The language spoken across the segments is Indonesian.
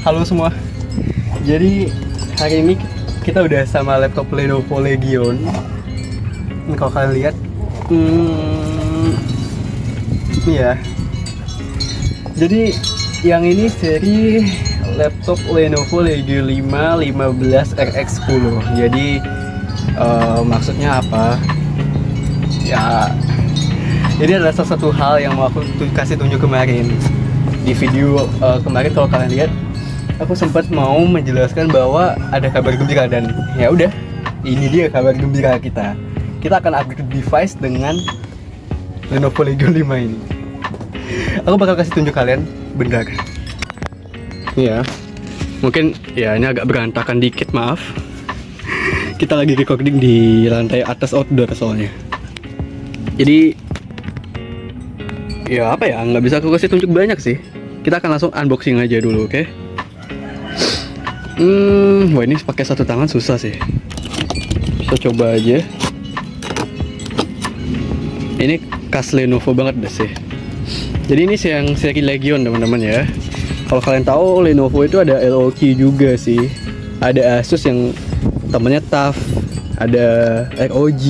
Halo semua. Jadi hari ini kita udah sama laptop Lenovo Legion. Ini kalau kalian lihat, ini ya. Jadi yang ini seri laptop Lenovo Legion 5 15 RX10. Jadi maksudnya apa? Ya, ini adalah salah satu hal yang mau aku kasih tunjuk kemarin di video kemarin. Kalau kalian lihat, aku sempat mau menjelaskan bahwa ada kabar gembira, dan ya udah, ini dia kabar gembira kita. Kita akan upgrade device dengan Lenovo Legion 5 ini. Aku bakal kasih tunjuk kalian bentar. Iya, mungkin ya ini agak berantakan dikit, maaf. Kita lagi recording di lantai atas outdoor soalnya. Jadi ya apa ya, nggak bisa aku kasih tunjuk banyak sih. Kita akan langsung unboxing aja dulu, oke? Wah, ini pakai satu tangan susah sih. Kita coba aja. Ini khas Lenovo banget deh sih. Jadi ini yang seri Legion, teman-teman ya. Kalau kalian tahu, Lenovo itu ada LOQ juga sih. Ada Asus yang temennya TUF, ada ROG.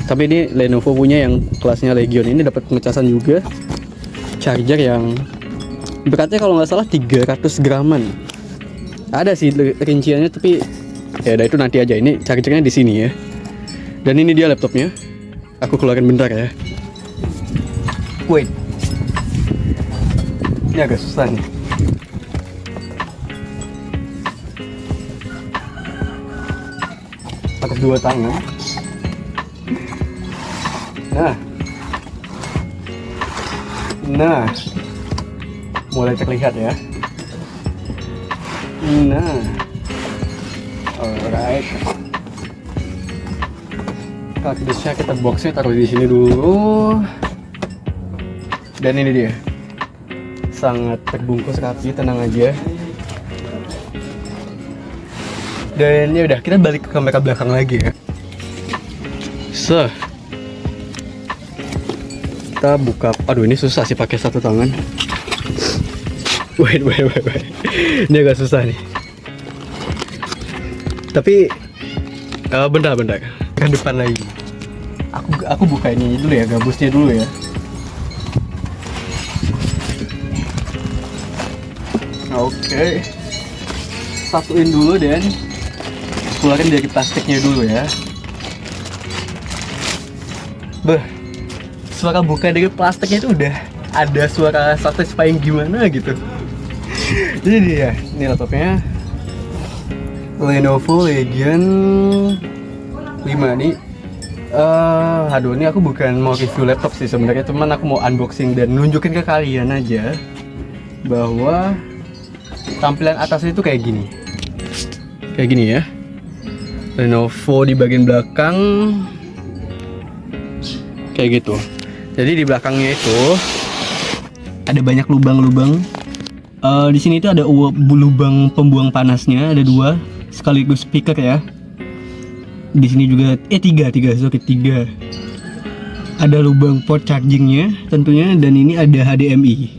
Tapi ini Lenovo punya yang kelasnya Legion. Ini dapat pengecasan juga. Charger yang beratnya kalau nggak salah 300 graman. Ada sih rinciannya, tapi ya udah, itu nanti aja. Ini chargernya di sini ya. Dan ini dia laptopnya. Aku keluarin bentar ya. Wait. Ini agak susah nih. Pakai dua tangan. Nah, mulai terlihat ya. Nah, alright. Kardusnya kita boxnya taruh di sini dulu. Dan ini dia, sangat terbungkus rapi, tenang aja. Dan ya udah, kita balik ke kamera belakang lagi ya. Kita buka. Aduh, ini susah sih pakai satu tangan. Wait. Ini agak susah nih. Tapi bentar. Ke depan lagi. Aku buka ini dulu ya, gabusnya dulu ya. Oke. Satuin dulu dan keluarin dari plastiknya dulu ya. Suara buka dari plastiknya itu udah ada suara satisfying gimana gitu. Jadi dia, ini laptopnya Lenovo Legion 5 nih. Aduh, ini aku bukan mau review laptop sih sebenarnya, cuman aku mau unboxing dan nunjukin ke kalian aja bahwa tampilan atasnya itu kayak gini. Kayak gini ya. Lenovo di bagian belakang kayak gitu. Jadi di belakangnya itu ada banyak lubang-lubang. Di sini itu ada lubang pembuang panasnya, ada 2 sekaligus speaker ya. Di sini juga tiga. Ada lubang port chargingnya tentunya, dan ini ada HDMI.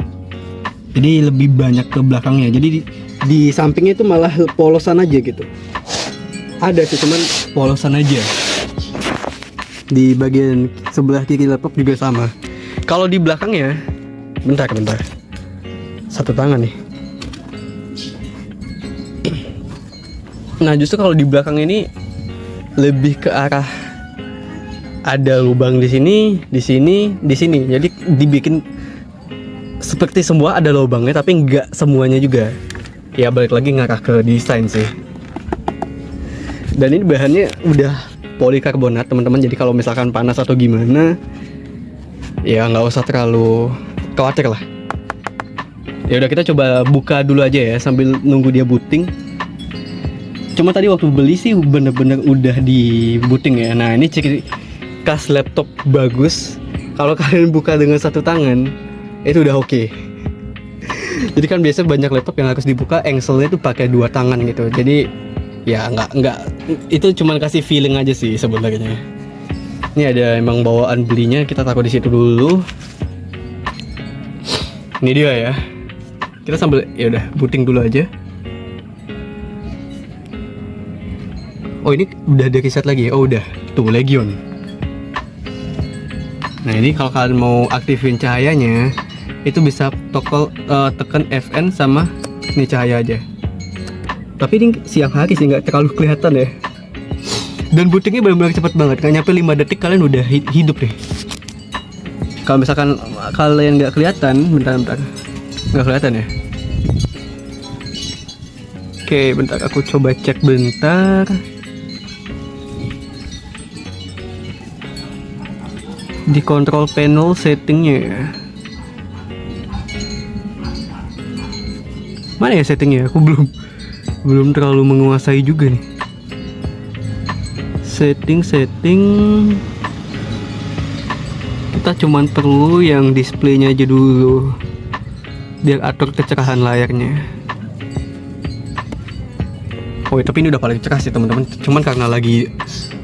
Jadi lebih banyak ke belakangnya. Jadi di sampingnya itu malah polosan aja gitu. Ada sih, cuman polosan aja. Di bagian sebelah kiri laptop juga sama. Kalau di belakangnya, bentar. Satu tangan nih. Nah, justru kalau di belakang ini lebih ke arah ada lubang di sini. Jadi dibikin seperti semua ada lubangnya, tapi nggak semuanya juga. Ya balik lagi ngarah ke desain sih. Dan ini bahannya udah polikarbonat, teman-teman. Jadi kalau misalkan panas atau gimana, ya nggak usah terlalu khawatir lah. Ya udah, kita coba buka dulu aja ya sambil nunggu dia booting. Cuma tadi waktu beli sih bener-bener udah di booting ya. Nah, ini ciri khas laptop bagus. Kalau kalian buka dengan satu tangan, itu udah oke. Jadi kan biasa banyak laptop yang harus dibuka engselnya itu pakai 2 tangan gitu. Jadi ya nggak itu cuman kasih feeling aja sih sebenarnya. Ini ada emang bawaan belinya, kita taruh di situ dulu. Ini dia ya. Kita sambil ya udah booting dulu aja. Oh ini udah ada reset lagi ya? Oh udah, tuh Legion. Nah ini kalau kalian mau aktifin cahayanya, itu bisa tekan Fn sama ini cahaya aja. Tapi ini siang hari sih, nggak terlalu kelihatan ya. Dan bootingnya benar-benar cepet banget, nggak nyampe 5 detik kalian udah hidup deh. Kalau misalkan kalian nggak kelihatan, bentar, nggak kelihatan ya. Oke, bentar aku coba cek bentar. Di control panel settingnya ya. Mana ya settingnya? Aku belum terlalu menguasai juga nih. Setting kita cuman perlu yang displaynya aja dulu biar atur kecerahan layarnya. Oh tapi ini udah paling cerah sih teman-teman, cuman karena lagi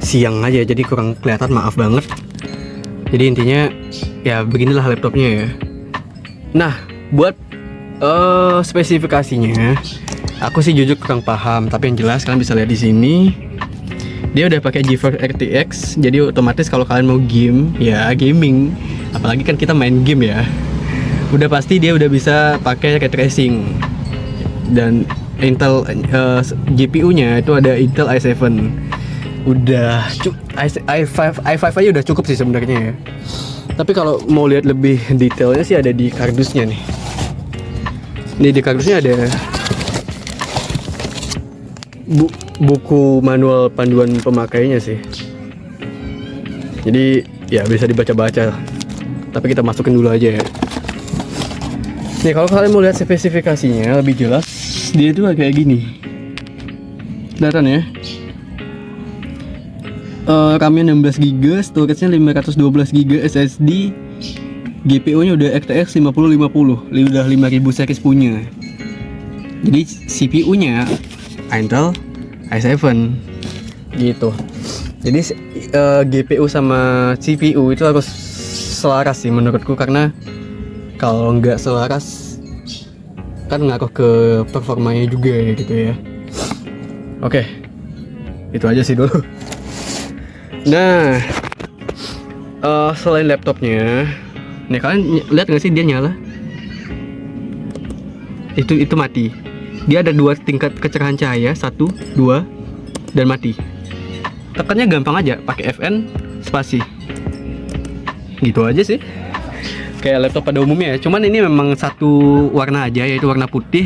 siang aja jadi kurang kelihatan, maaf banget. Jadi intinya ya beginilah laptopnya ya. Nah buat spesifikasinya aku sih jujur kurang paham, tapi yang jelas kalian bisa lihat di sini dia udah pakai GeForce RTX, jadi otomatis kalau kalian mau game ya gaming, apalagi kan kita main game ya, udah pasti dia udah bisa pakai ray tracing. Dan Intel GPU-nya itu ada Intel i7, udah i5 aja udah cukup sih sebenarnya ya. Tapi kalau mau lihat lebih detailnya sih ada di kardusnya nih. Ini di kardusnya ada buku manual panduan pemakainya sih. Jadi ya bisa dibaca-baca. Tapi kita masukin dulu aja ya. Nih kalau kalian mau lihat spesifikasinya lebih jelas, dia itu kayak gini. Kelihatan ya? RAM-nya 16GB, storage-nya 512GB SSD, GPU-nya udah RTX 5050, udah 5000 series punya. Jadi CPU-nya Intel i7 gitu. Jadi GPU sama CPU itu harus selaras sih menurutku, karena kalau nggak selaras kan ngaruh ke performanya juga ya gitu ya. Oke, itu aja sih dulu. Nah, selain laptopnya, nih kalian lihat nggak sih dia nyala? Itu mati. Dia ada 2 tingkat kecerahan cahaya, 1, 2, dan mati. Tekannya gampang aja, pakai Fn spasi. Gitu aja sih. Kayak laptop pada umumnya ya. Cuman ini memang satu warna aja, yaitu warna putih.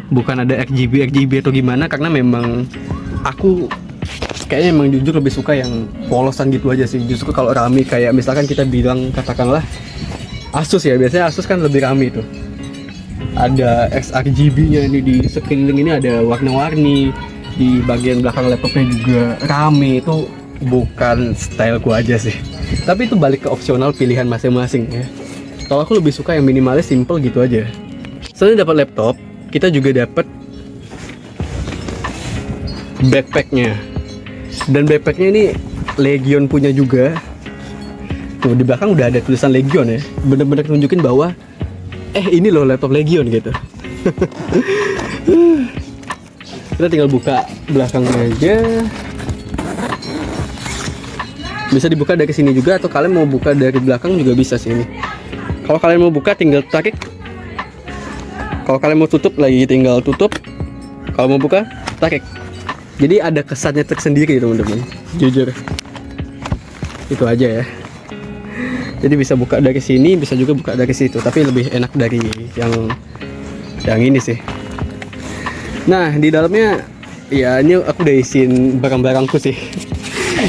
Bukan ada RGB atau gimana, karena memang aku kayaknya emang jujur lebih suka yang polosan gitu aja sih. Justru kalau rame kayak misalkan kita bilang katakanlah Asus ya, biasanya Asus kan lebih rame itu. Ada sRGB-nya ini di sekeliling ini, ada warna-warni di bagian belakang laptopnya juga rame. Itu bukan styleku aja sih, tapi itu balik ke opsional pilihan masing-masing ya. Kalau aku lebih suka yang minimalis, simple gitu aja. Selain dapat laptop, kita juga dapat backpacknya. Dan backpacknya ini Legion punya juga. Tuh di belakang udah ada tulisan Legion ya, bener-bener nunjukin bahwa ini loh laptop Legion gitu. Kita tinggal buka belakangnya aja. Bisa dibuka dari sini juga, atau kalian mau buka dari belakang juga bisa sih ini. Kalau kalian mau buka tinggal tarik. Kalau kalian mau tutup lagi tinggal tutup. Kalau mau buka tarik. Jadi ada kesannya tersendiri teman-teman. Jujur. Itu aja ya. Jadi bisa buka dari sini, bisa juga buka dari situ, tapi lebih enak dari yang ini sih. Nah di dalamnya ya ini aku udah isiin barang-barangku sih.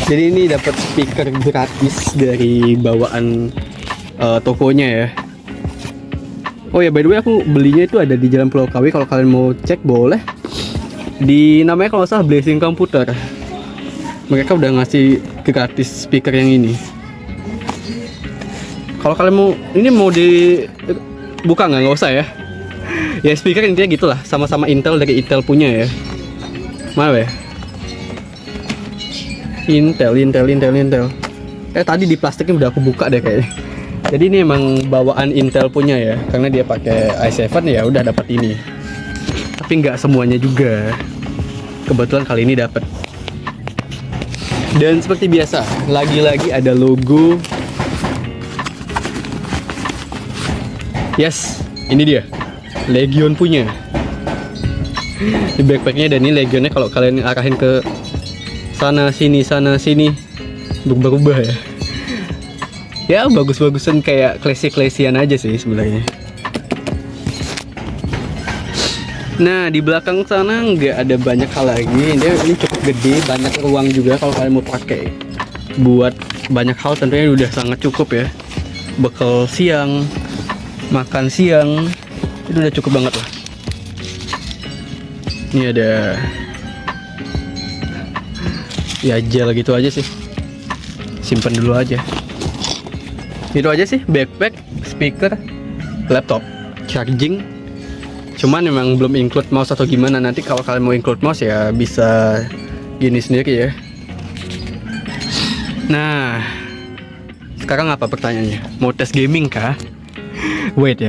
Jadi ini dapat speaker gratis dari bawaan tokonya ya. Oh ya by the way, aku belinya itu ada di Jalan Pulau KW. Kalau kalian mau cek boleh. Di namanya kalau nggak salah Blazing Computer. Mereka udah ngasih gratis speaker yang ini. Kalau kalian mau ini mau dibuka nggak usah ya. Ya speaker intinya gitulah, sama-sama Intel, dari Intel punya ya. Mana ya? Intel. Tadi di plastiknya udah aku buka deh kayaknya. Jadi ini emang bawaan Intel punya ya, karena dia pakai i7 ya udah dapat ini. Tapi nggak semuanya juga. Kebetulan kali ini dapat. Dan seperti biasa, lagi-lagi ada logo. Yes, ini dia. Legion punya. Di backpacknya, dan ini Legionnya kalau kalian arahin ke sana sini berubah-ubah ya. Ya bagus-bagusan kayak classy-classyan aja sih sebenarnya. Nah di belakang sana nggak ada banyak hal lagi. Ini cukup gede, banyak ruang juga kalau kalian mau pakai buat banyak hal. Tentunya udah sangat cukup ya. Bekal siang, makan siang itu udah cukup banget lah. Ini ada ya gel gitu aja sih, simpen dulu aja. Itu aja sih, backpack, speaker, laptop, charging. Cuman memang belum include mouse atau gimana. Nanti kalau kalian mau include mouse ya bisa gini sendiri ya. Nah sekarang apa pertanyaannya? Mau tes gaming kah? Wait.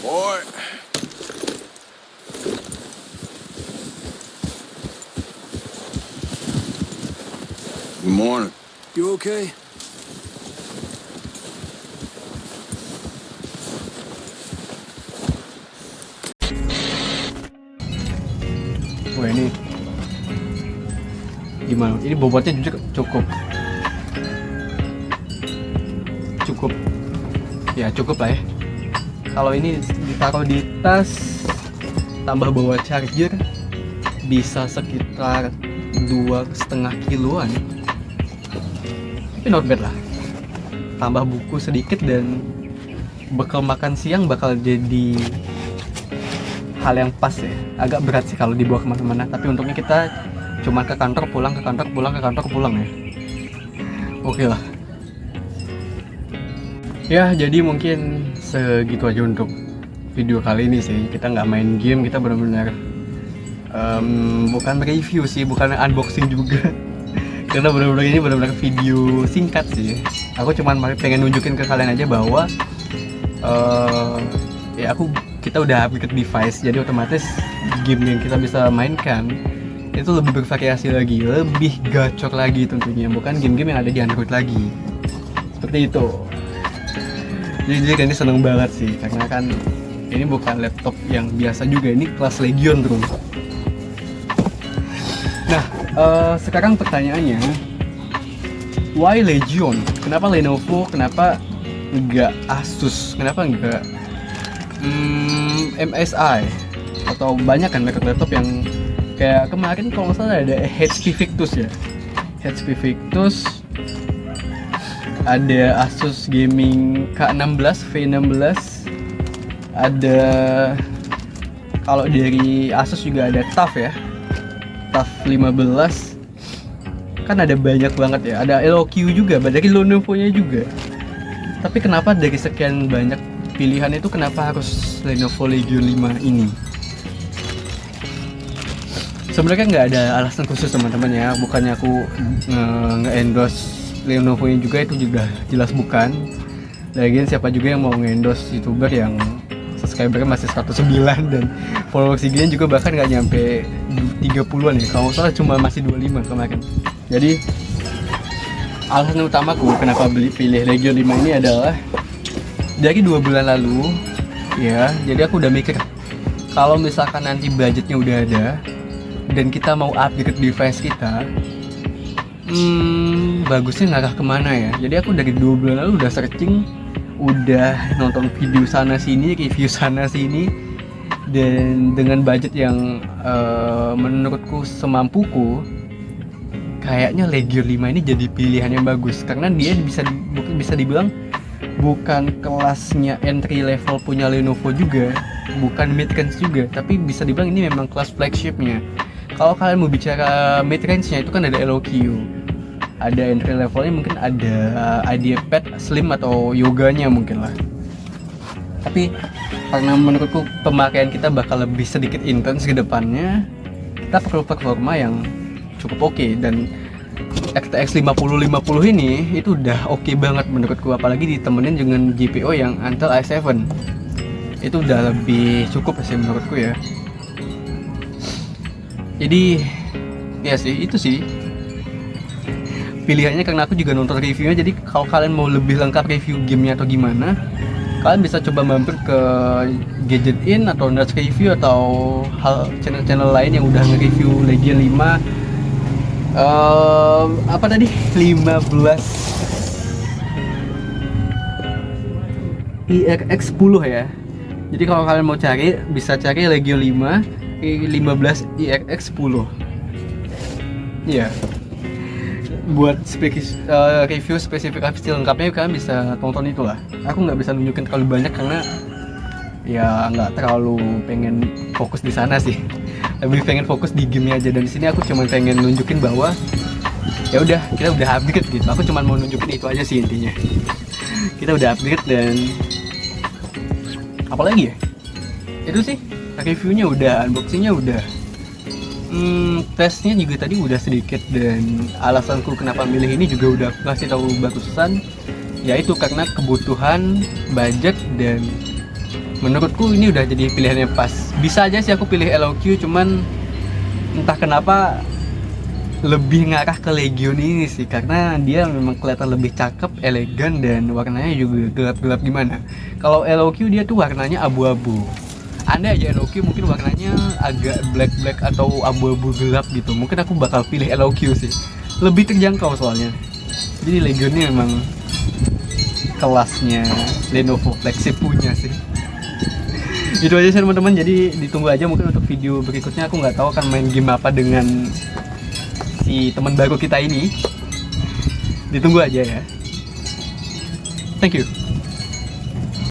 Boy. Good morning. You okay? Wah ini gimana? Ini bobotnya juga cukup ya, cukup lah ya. Kalau ini ditaruh di tas tambah bawa charger bisa sekitar 2,5 kiloan. Tapi not bad lah. Tambah buku sedikit dan bekal makan siang bakal jadi hal yang pas ya. Agak berat sih kalau dibawa kemana-mana, tapi untungnya kita cuma ke kantor pulang ya. Oke lah. Ya jadi mungkin segitu aja untuk video kali ini sih. Kita nggak main game, kita benar-benar bukan review sih, bukan unboxing juga. Karena benar-benar ini benar-benar video singkat sih. Aku cuma pengen nunjukin ke kalian aja bahwa ya kita udah upgrade device, jadi otomatis game yang kita bisa mainkan itu lebih bervariasi lagi, lebih gacor lagi tentunya, bukan game-game yang ada di Android lagi. Seperti itu. Jadi ini seneng banget sih, karena kan ini bukan laptop yang biasa juga, ini kelas Legion bro. Nah, sekarang pertanyaannya, why Legion? Kenapa Lenovo? Kenapa enggak Asus? Kenapa enggak MSI? Atau banyak kan laptop yang kayak kemarin kalau nggak salah ada HP Victus ya, HP Victus, ada Asus Gaming K16 V16, ada kalau dari Asus juga ada TUF ya, TUF 15, kan ada banyak banget ya, ada LOQ juga, dari Lenovo-nya juga. Tapi kenapa dari sekian banyak pilihan itu kenapa harus Lenovo Legion 5 ini? Sebenarnya nggak ada alasan khusus teman-teman ya, bukannya aku nge-endorse Lenovo nya juga, itu juga jelas bukan. Lagian siapa juga yang mau nge-endorse YouTuber yang subscribernya masih 109 dan followers IG-nya juga bahkan nggak nyampe 30-an ya, kalau salah cuma masih 25 kemarin. Jadi alasan utamaku kenapa pilih Legion 5 ini adalah dari 2 bulan lalu ya, jadi aku udah mikir kalau misalkan nanti budgetnya udah ada dan kita mau upgrade device kita, bagusnya ngarah kemana ya. Jadi aku dari 2 bulan lalu udah searching, udah nonton video sana sini, review sana sini, dan dengan budget yang menurutku semampuku, kayaknya Legion 5 ini jadi pilihan yang bagus. Karena dia bisa dibilang bukan kelasnya entry level punya Lenovo juga, bukan mid range juga, tapi bisa dibilang ini memang kelas flagshipnya. Kalau kalian mau bicara mid range-nya itu kan ada LOQ, ada entry levelnya, mungkin ada idea pad slim atau yoganya mungkin lah. Tapi karena menurutku pemakaian kita bakal lebih sedikit intens ke depannya, kita perlu performa yang cukup oke. Dan RTX 5050 ini itu udah oke banget menurutku, apalagi ditemenin dengan GPU yang Intel i7. Itu udah lebih cukup sih menurutku ya. Jadi ya sih, itu sih pilihannya, karena aku juga nonton reviewnya. Jadi kalau kalian mau lebih lengkap review gamenya atau gimana, kalian bisa coba mampir ke Gadget In atau Nerds Review atau channel-channel lain yang udah nge-review Legion 5 apa tadi 15 IRX 10 ya. Jadi kalau kalian mau cari, bisa cari Legion 5 15 IRX 10. Iya. Buat review spesifikasi lengkapnya kalian bisa tonton itulah. Aku nggak bisa nunjukin terlalu banyak karena ya nggak terlalu pengen fokus di sana sih. Lebih pengen fokus di gamenya aja. Dan di sini aku cuma pengen nunjukin bahwa ya udah, kita udah upgrade gitu. Aku cuma mau nunjukin itu aja sih intinya. Kita udah upgrade dan apalagi ya? Itu sih. Reviewnya udah, unboxingnya udah, tesnya juga tadi udah sedikit, dan alasanku kenapa milih ini juga udah kasih tahu barusan, yaitu karena kebutuhan, budget, dan menurutku ini udah jadi pilihan yang pas. Bisa aja sih aku pilih LOQ, cuman entah kenapa lebih ngarah ke Legion ini sih, karena dia memang kelihatan lebih cakep, elegan, dan warnanya juga gelap-gelap gimana. Kalau LOQ dia tuh warnanya abu-abu. Andai aja LOQ mungkin warnanya agak black atau abu-abu gelap gitu, mungkin aku bakal pilih LOQ sih, lebih terjangkau soalnya. Jadi Legion ini memang kelasnya Lenovo flagship punya sih. Itu aja sih teman-teman, jadi ditunggu aja mungkin untuk video berikutnya. Aku nggak tahu akan main game apa dengan si teman baru kita ini, ditunggu aja ya. Thank you.